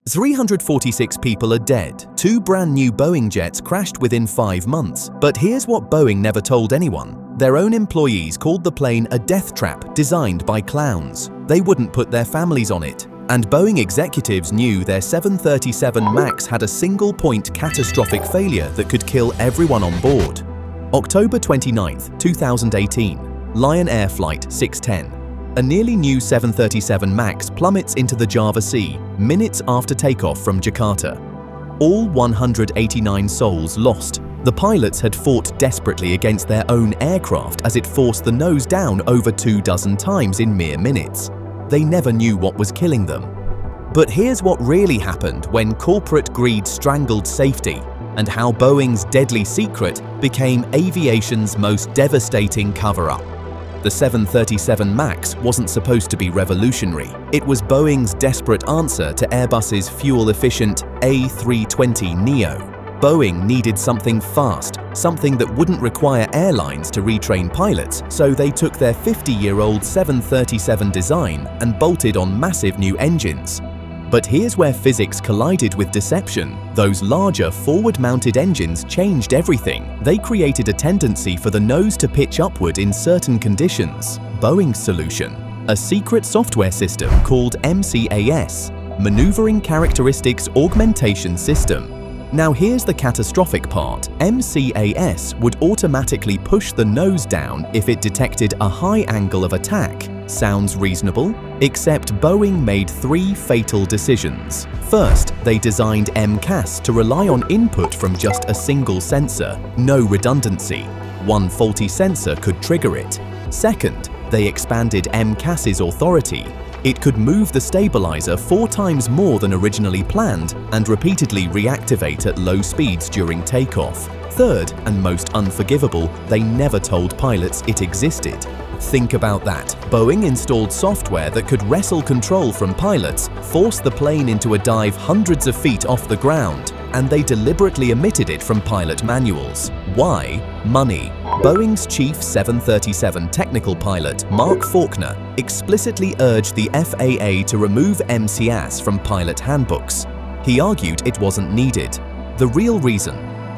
346 people are dead. 2 brand new Boeing jets crashed within 5 months. But here's what Boeing never told anyone. Their own employees called the plane a death trap designed by clowns. They wouldn't put their families on it. And Boeing executives knew their 737 MAX had a single-point catastrophic failure that could kill everyone on board. October 29, 2018, Lion Air Flight 610. A nearly new 737 MAX plummets into the Java Sea minutes after takeoff from Jakarta. All 189 souls lost. The pilots had fought desperately against their own aircraft as it forced the nose down over 24 times in mere minutes. They never knew what was killing them. But here's what really happened when corporate greed strangled safety, and how Boeing's deadly secret became aviation's most devastating cover-up. The 737 MAX wasn't supposed to be revolutionary. It was Boeing's desperate answer to Airbus's fuel-efficient A320neo. Boeing needed something fast, something that wouldn't require airlines to retrain pilots, so they took their 50-year-old 737 design and bolted on massive new engines. But here's where physics collided with deception. Those larger forward-mounted engines changed everything. They created a tendency for the nose to pitch upward in certain conditions. Boeing's solution: a secret software system called MCAS, Maneuvering Characteristics Augmentation System. Now here's the catastrophic part. MCAS would automatically push the nose down if it detected a high angle of attack. Sounds reasonable? Except Boeing made 3 fatal decisions. First, they designed MCAS to rely on input from just a single sensor, no redundancy. One faulty sensor could trigger it. Second, they expanded MCAS's authority. It could move the stabilizer 4 times more than originally planned and repeatedly reactivate at low speeds during takeoff. Third, and most unforgivable, they never told pilots it existed. Think about that. Boeing installed software that could wrestle control from pilots, force the plane into a dive hundreds of feet off the ground, and they deliberately omitted it from pilot manuals. Why? Money. Boeing's chief 737 technical pilot, Mark Faulkner, explicitly urged the FAA to remove MCAS from pilot handbooks. He argued it wasn't needed. The real reason: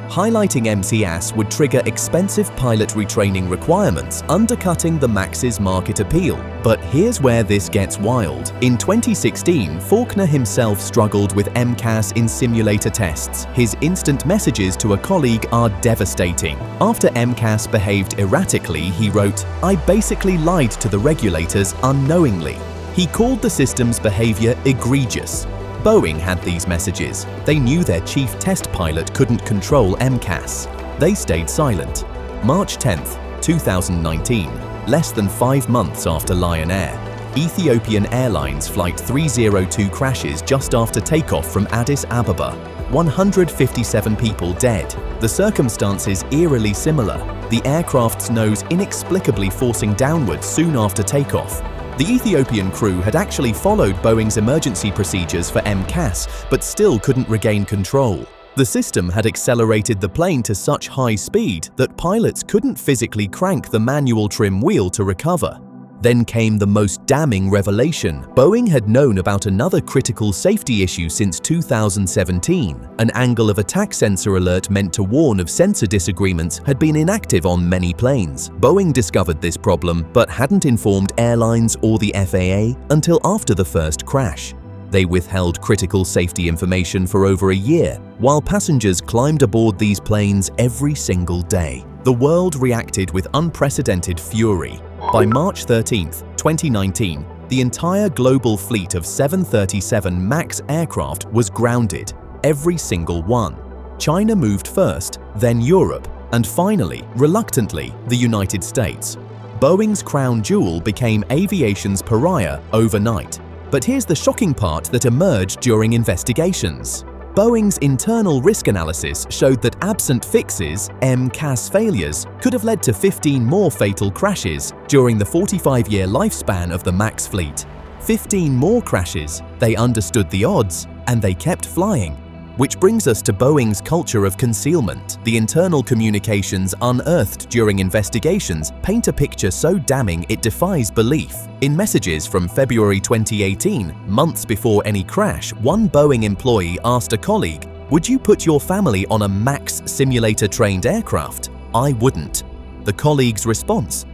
highlighting MCAS would trigger expensive pilot retraining requirements, undercutting the MAX's market appeal. But here's where this gets wild. In 2016, Faulkner himself struggled with MCAS in simulator tests. His instant messages to a colleague are devastating. After MCAS behaved erratically, he wrote, "I basically lied to the regulators unknowingly." He called the system's behavior egregious. Boeing had these messages. They knew their chief test pilot couldn't control MCAS. They stayed silent. March 10, 2019, less than 5 months after Lion Air, Ethiopian Airlines Flight 302 crashes just after takeoff from Addis Ababa. 157 people dead. The circumstances eerily similar. The aircraft's nose inexplicably forcing downwards soon after takeoff. The Ethiopian crew had actually followed Boeing's emergency procedures for MCAS, but still couldn't regain control. The system had accelerated the plane to such high speed that pilots couldn't physically crank the manual trim wheel to recover. Then came the most damning revelation. Boeing had known about another critical safety issue since 2017. An angle of attack sensor alert meant to warn of sensor disagreements had been inactive on many planes. Boeing discovered this problem but hadn't informed airlines or the FAA until after the first crash. They withheld critical safety information for over a year, while passengers climbed aboard these planes every single day. The world reacted with unprecedented fury. By March 13, 2019, the entire global fleet of 737 MAX aircraft was grounded, every single one. China moved first, then Europe, and finally, reluctantly, the United States. Boeing's crown jewel became aviation's pariah overnight. But here's the shocking part that emerged during investigations. Boeing's internal risk analysis showed that absent fixes, MCAS failures, could have led to 15 more fatal crashes during the 45-year lifespan of the MAX fleet. 15 more crashes. They understood the odds, and they kept flying. Which brings us to Boeing's culture of concealment. The internal communications unearthed during investigations paint a picture so damning it defies belief. In messages from February 2018, months before any crash, one Boeing employee asked a colleague, "Would you put your family on a MAX simulator-trained aircraft?" "I wouldn't." The colleague's response?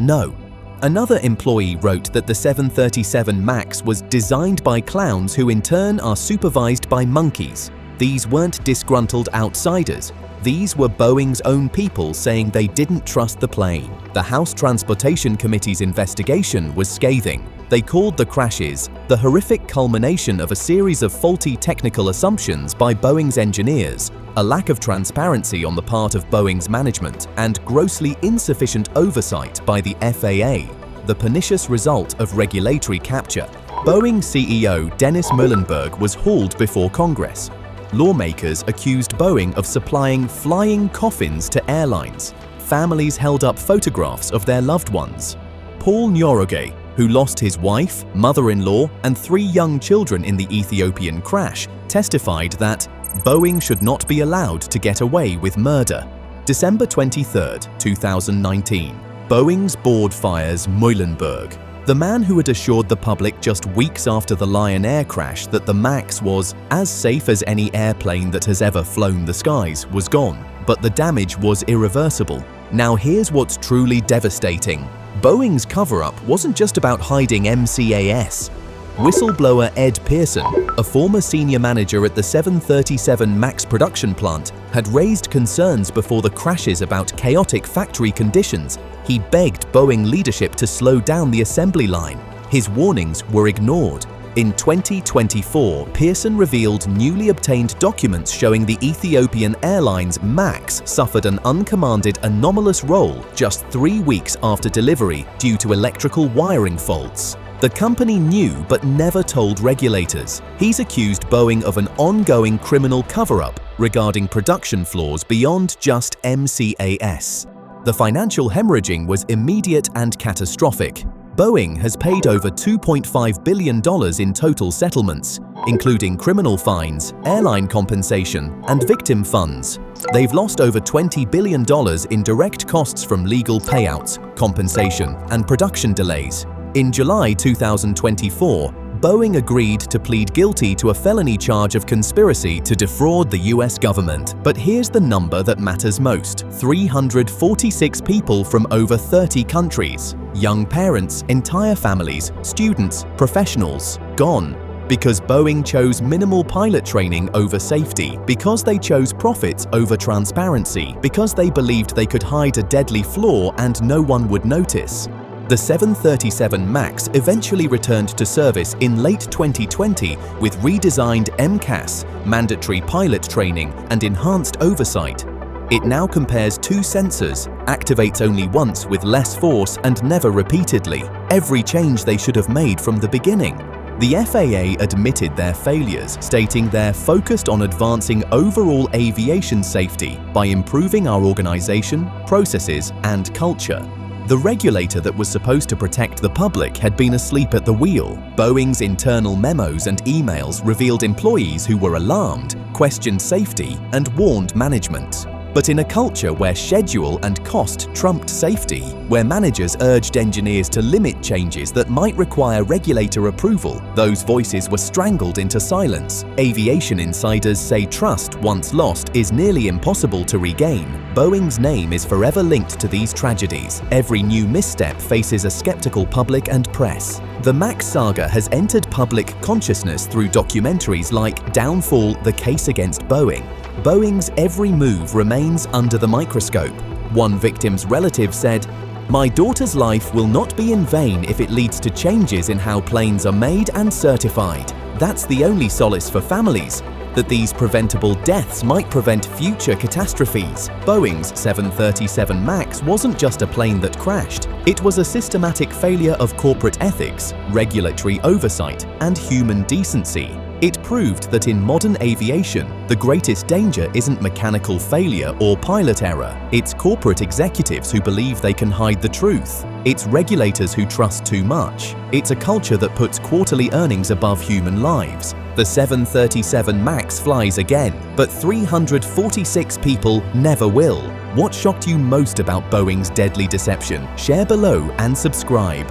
"No." Another employee wrote that the 737 MAX was designed by clowns who in turn are supervised by monkeys. These weren't disgruntled outsiders. These were Boeing's own people saying they didn't trust the plane. The House Transportation Committee's investigation was scathing. They called the crashes the horrific culmination of a series of faulty technical assumptions by Boeing's engineers, a lack of transparency on the part of Boeing's management, and grossly insufficient oversight by the FAA, the pernicious result of regulatory capture. Boeing CEO Dennis Muilenburg was hauled before Congress. Lawmakers accused Boeing of supplying flying coffins to airlines. Families held up photographs of their loved ones. Paul Njoroge, who lost his wife, mother-in-law, and 3 young children in the Ethiopian crash, testified that Boeing should not be allowed to get away with murder. December 23, 2019. Boeing's board fires Muilenburg. The man who had assured the public just weeks after the Lion Air crash that the MAX was as safe as any airplane that has ever flown the skies was gone, but the damage was irreversible. Now here's what's truly devastating. Boeing's cover-up wasn't just about hiding MCAS. Whistleblower Ed Pearson, a former senior manager at the 737 MAX production plant, had raised concerns before the crashes about chaotic factory conditions. He begged Boeing leadership to slow down the assembly line. His warnings were ignored. In 2024, Pearson revealed newly obtained documents showing the Ethiopian Airlines MAX suffered an uncommanded anomalous roll just 3 weeks after delivery due to electrical wiring faults. The company knew but never told regulators. He's accused Boeing of an ongoing criminal cover-up regarding production flaws beyond just MCAS. The financial hemorrhaging was immediate and catastrophic. Boeing has paid over $2.5 billion in total settlements, including criminal fines, airline compensation, and victim funds. They've lost over $20 billion in direct costs from legal payouts, compensation, and production delays. In July 2024, Boeing agreed to plead guilty to a felony charge of conspiracy to defraud the US government. But here's the number that matters most: 346 people from over 30 countries. Young parents, entire families, students, professionals, gone. Because Boeing chose minimal pilot training over safety, because they chose profits over transparency, because they believed they could hide a deadly flaw and no one would notice. The 737 MAX eventually returned to service in late 2020 with redesigned MCAS, mandatory pilot training, and enhanced oversight. It now compares 2 sensors, activates only once with less force and never repeatedly. Every change they should have made from the beginning. The FAA admitted their failures, stating they're focused on advancing overall aviation safety by improving our organization, processes, and culture. The regulator that was supposed to protect the public had been asleep at the wheel. Boeing's internal memos and emails revealed employees who were alarmed, questioned safety, and warned management. But in a culture where schedule and cost trumped safety, where managers urged engineers to limit changes that might require regulator approval, those voices were strangled into silence. Aviation insiders say trust, once lost, is nearly impossible to regain. Boeing's name is forever linked to these tragedies. Every new misstep faces a skeptical public and press. The MAX saga has entered public consciousness through documentaries like Downfall: The Case Against Boeing. Boeing's every move remains under the microscope. One victim's relative said, "My daughter's life will not be in vain if it leads to changes in how planes are made and certified. That's the only solace for families, that these preventable deaths might prevent future catastrophes." Boeing's 737 MAX wasn't just a plane that crashed. It was a systematic failure of corporate ethics, regulatory oversight, and human decency. It proved that in modern aviation, the greatest danger isn't mechanical failure or pilot error. It's corporate executives who believe they can hide the truth. It's regulators who trust too much. It's a culture that puts quarterly earnings above human lives. The 737 MAX flies again, but 346 people never will. What shocked you most about Boeing's deadly deception? Share below and subscribe.